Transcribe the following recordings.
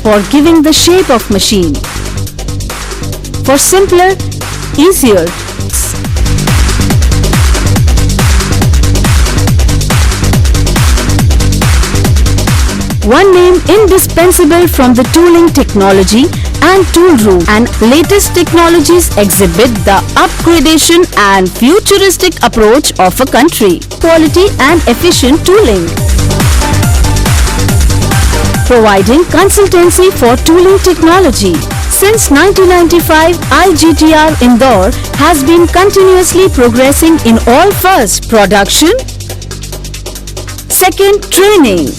for giving the shape of machine. For simpler, easier, one name indispensable from the tooling technology and tool room and latest technologies exhibit the upgradation and futuristic approach of a country. Quality and efficient tooling. Providing consultancy for tooling technology. Since 1995, IGTR Indore has been continuously progressing in all: first, production; second, training;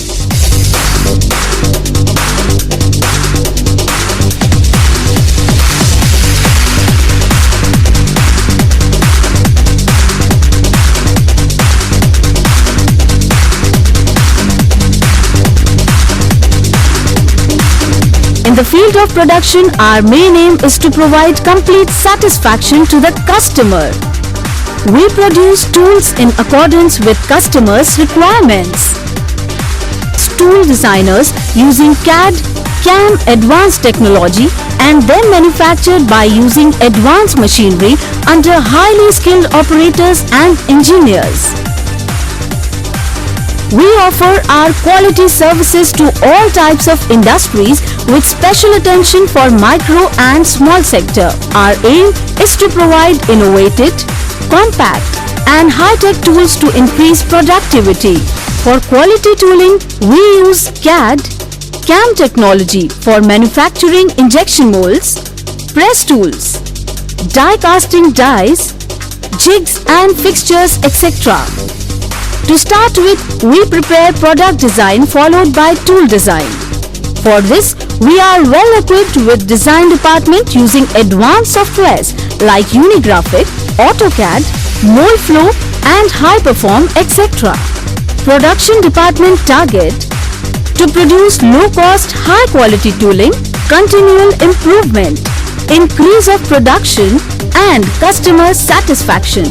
in the field of production, our main aim is to provide complete satisfaction to the customer. We produce tools in accordance with customers' requirements. Tool designers using CAD, CAM advanced technology and then manufactured by using advanced machinery under highly skilled operators and engineers. We offer our quality services to all types of industries with special attention for micro and small sector. Our aim is to provide innovative, compact and high-tech tools to increase productivity. For quality tooling, we use CAD, CAM technology for manufacturing injection molds, press tools, die casting dies, jigs and fixtures, etc. To start with, we prepare product design followed by tool design. For this, we are well equipped with design department using advanced softwares like Unigraphic, AutoCAD, Moldflow and Hyperform, etc. Production department target to produce low-cost, high-quality tooling, continual improvement, increase of production and customer satisfaction.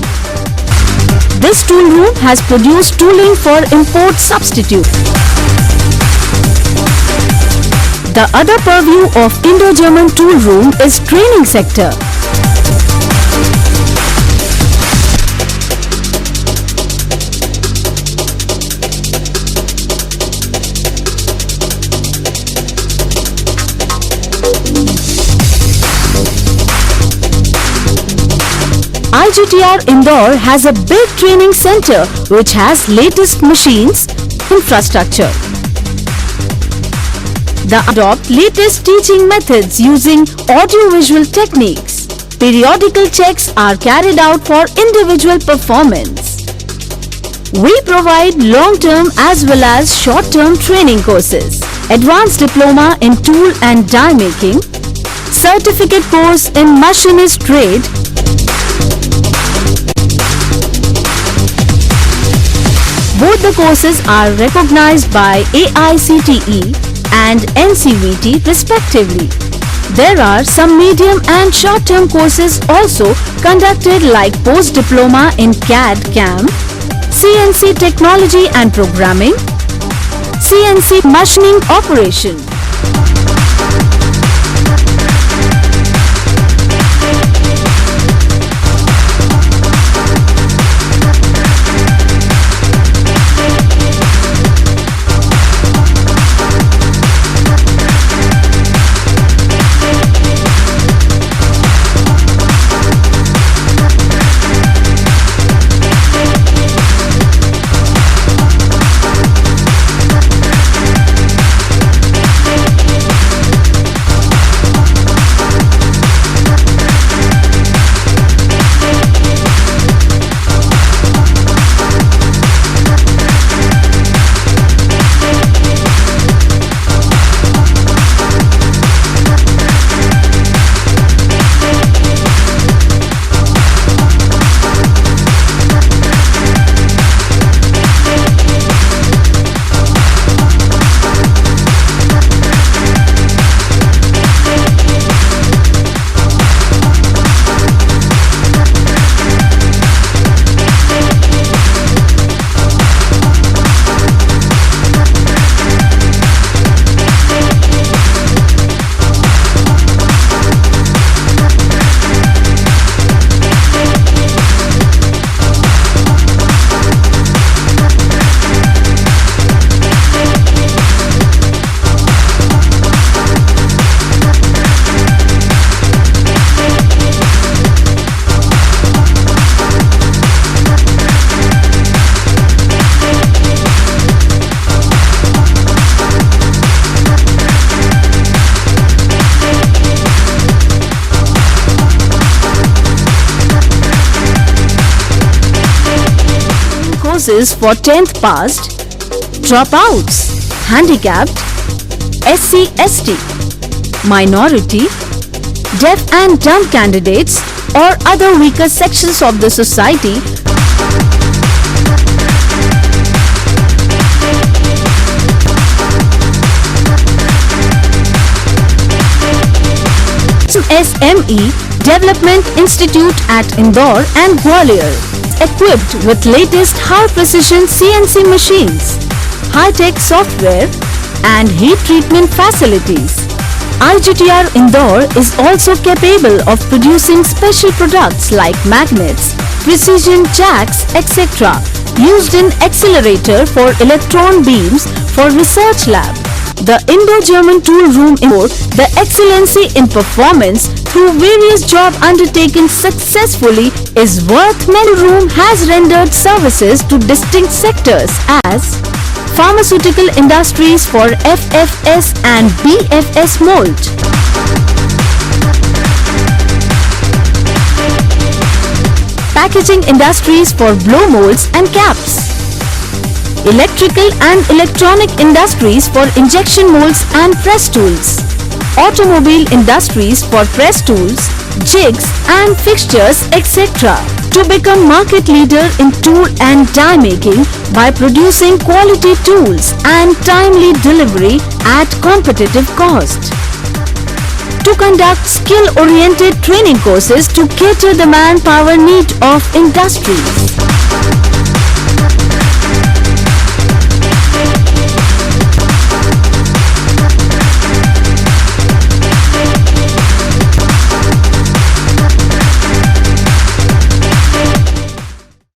This tool room has produced tooling for import substitute. The other purview of Indo-German tool room is training sector. IGTR Indore has a big training center which has latest machines, infrastructure. They adopt latest teaching methods using audio-visual techniques. Periodical checks are carried out for individual performance. We provide long-term as well as short-term training courses, advanced diploma in tool and die making, certificate course in machinist trade, both the courses are recognized by AICTE and NCVT respectively. There are some medium and short-term courses also conducted like post-diploma in CAD/CAM, CNC technology and programming, CNC machining operation. courses for 10th passed, dropouts, handicapped, SC, ST, minority, deaf and dumb candidates or other weaker sections of the society SME Development Institute at Indore and Gwalior, equipped with latest high-precision CNC machines, high-tech software and heat treatment facilities. IGTR Indore is also capable of producing special products like magnets, precision jacks, etc. used in accelerator for electron beams for research lab. The Indo-German Tool Room Indore, the excellency in performance through various job undertaken successfully is worth many. Room has rendered services to distinct sectors as pharmaceutical industries for FFS and BFS mold, packaging industries for blow molds and caps, electrical and electronic industries for injection molds and press tools, automobile industries for press tools, jigs and fixtures, etc. To become market leader in tool and die making by producing quality tools and timely delivery at competitive cost. To conduct skill-oriented training courses to cater the manpower need of industries.